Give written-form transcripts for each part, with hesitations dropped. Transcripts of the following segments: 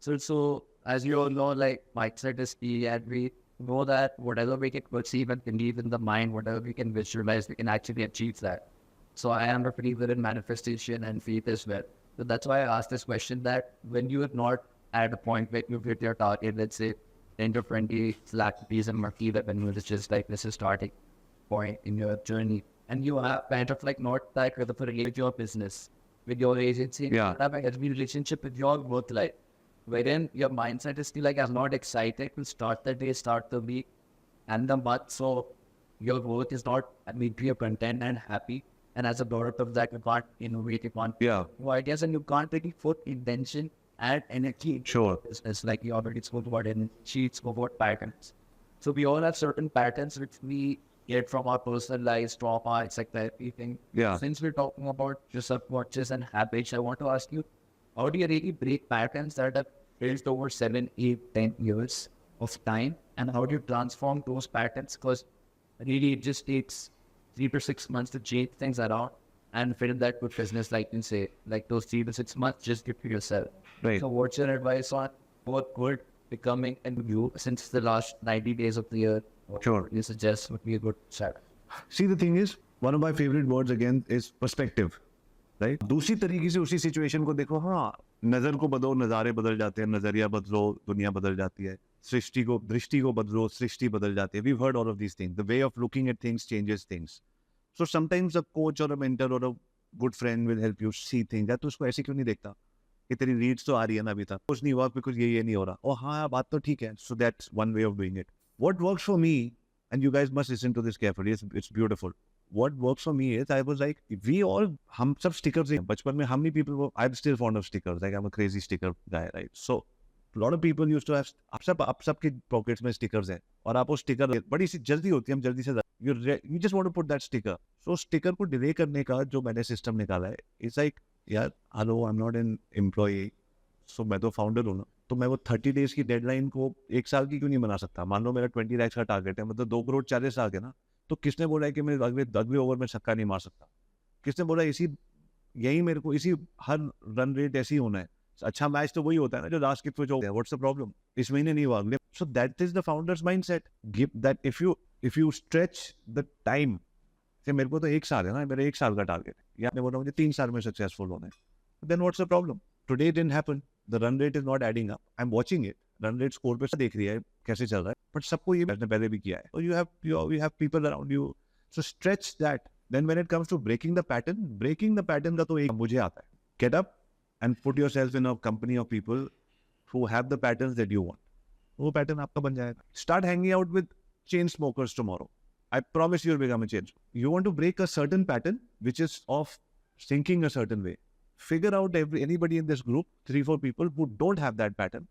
So as you all know, like mindset is key, and we know that whatever we can perceive and believe in the mind, whatever we can visualize, we can actually achieve that. So I am a believer in manifestation and faith as well. So that's why I asked this question, that when you are not at a point where you've hit your target, let's say 10 to 20 lakh rupees in marquee revenue, which is like this is starting point in your journey, and you have kind of like not that kind of a relationship with your business, with your agency, Yeah. you have a healthy relationship with your work life, wherein your mindset is still like, I'm not excited to start the day, start the week and the month. So your work is not, I mean, you're content and happy. And as a product of that, you can't innovate, you can't Yeah. new ideas, and you can't really put intention and energy into Sure. your business. Like you already spoke about energy, spoke about patterns. So we all have certain patterns which we get from our personal lives, trauma, etc. Everything. Yeah. Since we're talking about your subconscious and habits, I want to ask you, how do you really break patterns that have built over 7, 8, 10 years of time? And how do you transform those patterns? Because really it just takes 3 to 6 months to change things around and fit in that good business, like you say, like those 3 to 6 months, just give to yourself. Right. So what's your advice on both good becoming and you since the last 90 days of the year? What Sure. you suggest would be a good start? See, the thing is, one of my favorite words again is perspective, right? दूसरी तरीके से उसी situation को देखो. हाँ, नजर को बदलो, नजारे बदल जाते हैं, नजरिया बदलो, दुनिया बदल जाती है. दृष्टि को बदलो, सृष्टि बदल जाती है. We've heard all of these things. The way of looking at things changes things. So sometimes a coach or a mentor or a good friend will help you see things. या तो उसको ऐसे क्यों नहीं देखता कि तेरी रीड्स तो आ रही है ना अभी तक, कुछ नहीं हुआ बिकॉज ये नहीं हो रहा. ओ हाँ, बात तो ठीक है. So that's one way of doing it. What works for me, and you guys must listen to this carefully, it's beautiful. What works for me is, I was like, हम सब stickers हैं. बचपन में how many people were, I'm still fond of stickers. Like I'm a crazy sticker guy, right? So a lot of people used to have, आप सबके pockets में stickers हैं. और आप वो sticker, बड़ी सी जल्दी होती है, हम जल्दी से, you just want to put that sticker. So sticker को delay करने का जो मैंने system निकाला है, it's like, यार, hello, I'm not an employee. So मैं तो founder हूँ ना. तो मैं वो 30 days की डेडलाइन को 1 साल की क्यों नहीं बना सकता? मान लो मेरा 20 लाख का टारगेट है, मतलब 2 करोड़ 40 लाख है ना, तो किसने बोला है कि मैं अगले ओवर में छक्का नहीं मार सकता? किसने बोला यही मेरे को इसी हर रन रेट ऐसे ही होना है? अच्छा मैच तो वही होता है ना जो लास्ट किक पे जो होता है. What's the problem? इस महीने नहीं हुआ अगले. So that is the founders mindset. Give that if you stretch the time. से मेरे को तो 1 साल है ना, मेरा 1 साल का टारगेट है, या मैं बोल रहा हूँ मुझे 3 साल में सक्सेसफुल होना है. Then what's the problem? Today it didn't happen. The run rate is not adding up. I'm watching it. Run rate score पे देख रही है कैसे चल रहा है. But सबको ये मैंने पहले भी किया है. So you have people around you. So stretch that. Then when it comes to breaking the pattern का तो एक मुझे आता है. Get up and put yourself in a company of people who have the patterns that you want. वो pattern आपका बन जाएगा. Start hanging out with chain smokers tomorrow. I promise you'll become a change. You want to break a certain pattern which is of thinking a certain way. Figure out anybody in this group, 3-4 people who don't have that pattern,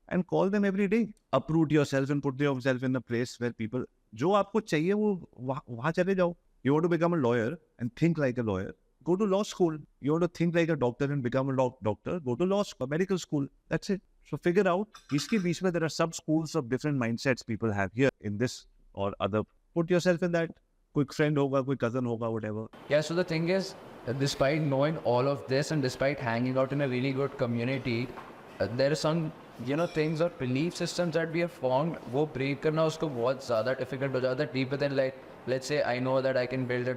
and call them every day. Uproot yourself and put yourself in a place where people, जो आपको चाहिए वो वहाँ चले जाओ. You want to become a lawyer and think like a lawyer, go to law school. You want to think like a doctor and become a doctor, go to law school, medical school. That's it. So figure out, इसके बीच में there are sub schools of different mindsets people have here in this or other. Put yourself in that. कोई friend होगा, कोई cousin होगा, whatever. Yeah, so the thing is, despite knowing all of this and despite hanging out in a really good community, there are some, things or belief systems that we have formed, वो break करना उसको बहुत ज़्यादा difficult हो जाता है. Deeper than, like, let's say I know that I can build a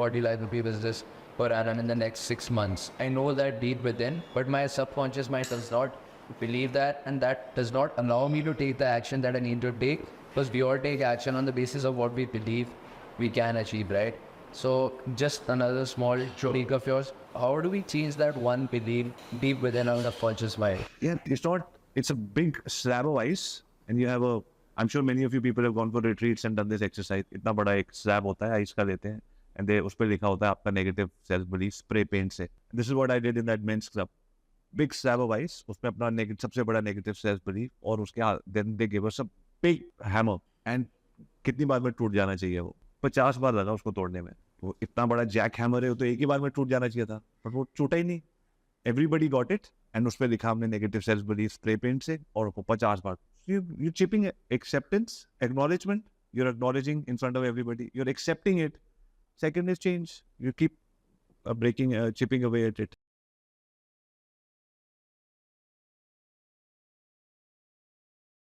40 lakh rupee business per annum in the next 6 months. I know that deep within, but my subconscious mind does not believe that, and that does not allow me to take the action that I need to take, because we all take action on the basis of what we believe we can achieve, right? So just another small tweak of yours. How do we change that one belief deep within our subconscious mind? Yeah, it's a big slab of ice, and you have I'm sure many of you people have gone for retreats and done this exercise. इतना बड़ा एक slab होता है, ice का लेते हैं, and उस पर लिखा होता है आपका negative self belief spray paint से. This is what I did in that men's club. Big slab of ice, उसमें अपना सबसे बड़ा negative self belief, और उसके then they give us a big hammer, and कितनी बार में टूट जाना चाहिए वो? 50 बार लगा उसको तोड़ने में. वो इतना बड़ा जैक हैमर है, तो एक ही बार में टूट जाना चाहिए था, पर वो टूटा ही नहीं. Everybody got it, and उस पर लिखा हमने negative self belief spray paint से, और वो 50 बार. You chipping acceptance, acknowledgement. You're acknowledging in front of everybody. You're accepting it. Second is change. You keep chipping away at it.